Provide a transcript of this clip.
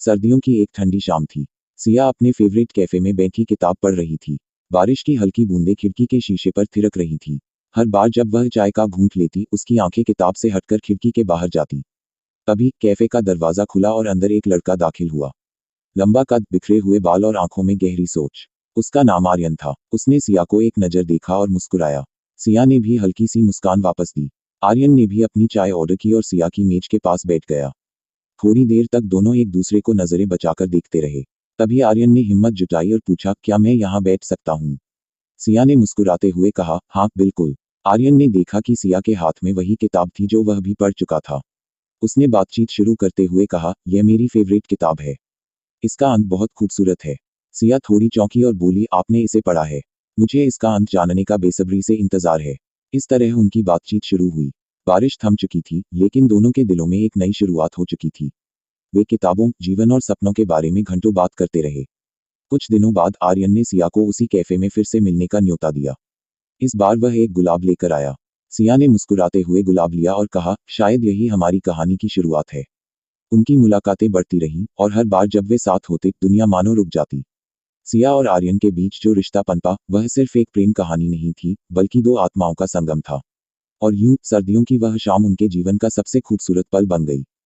सर्दियों की एक ठंडी शाम थी। सिया अपने फेवरेट कैफे में बैठी किताब पढ़ रही थी। बारिश की हल्की बूंदें खिड़की के शीशे पर थिरक रही थीं। हर बार जब वह चाय का घूंट लेती, उसकी आंखें किताब से हटकर खिड़की के बाहर जाती। तभी कैफे का दरवाजा खुला और अंदर एक लड़का दाखिल हुआ। लंबा कद, बिखरे हुए बाल और आंखों में गहरी सोच। उसका नाम आर्यन था। उसने सिया को एक नज़र देखा और मुस्कुराया। सिया ने भी हल्की सी मुस्कान वापस दी। आर्यन ने भी अपनी चाय ऑर्डर की और सिया की मेज के पास बैठ गया। थोड़ी देर तक दोनों एक दूसरे को नजरें बचाकर देखते रहे। तभी आर्यन ने हिम्मत जुटाई और पूछा, क्या मैं यहाँ बैठ सकता हूँ? सिया ने मुस्कुराते हुए कहा, हाँ बिल्कुल। आर्यन ने देखा कि सिया के हाथ में वही किताब थी जो वह भी पढ़ चुका था। उसने बातचीत शुरू करते हुए कहा, यह मेरी फेवरेट किताब है। इसका अंत बहुत खूबसूरत है। सिया थोड़ी चौंकी और बोली, आपने इसे पढ़ा है? मुझे इसका अंत जानने का बेसब्री से इंतजार है। इस तरह उनकी बातचीत शुरू हुई। बारिश थम चुकी थी, लेकिन दोनों के दिलों में एक नई शुरुआत हो चुकी थी। वे किताबों, जीवन और सपनों के बारे में घंटों बात करते रहे। कुछ दिनों बाद आर्यन ने सिया को उसी कैफे में फिर से मिलने का न्योता दिया। इस बार वह एक गुलाब लेकर आया। सिया ने मुस्कुराते हुए गुलाब लिया और कहा, शायद यही हमारी कहानी की शुरुआत है। उनकी मुलाकातें बढ़ती रहीं, और हर बार जब वे साथ होते, दुनिया मानो रुक जाती। सिया और आर्यन के बीच जो रिश्ता पनपा, वह सिर्फ एक प्रेम कहानी नहीं थी, बल्कि दो आत्माओं का संगम था। और यूं, सर्दियों की वह शाम उनके जीवन का सबसे खूबसूरत पल बन गई।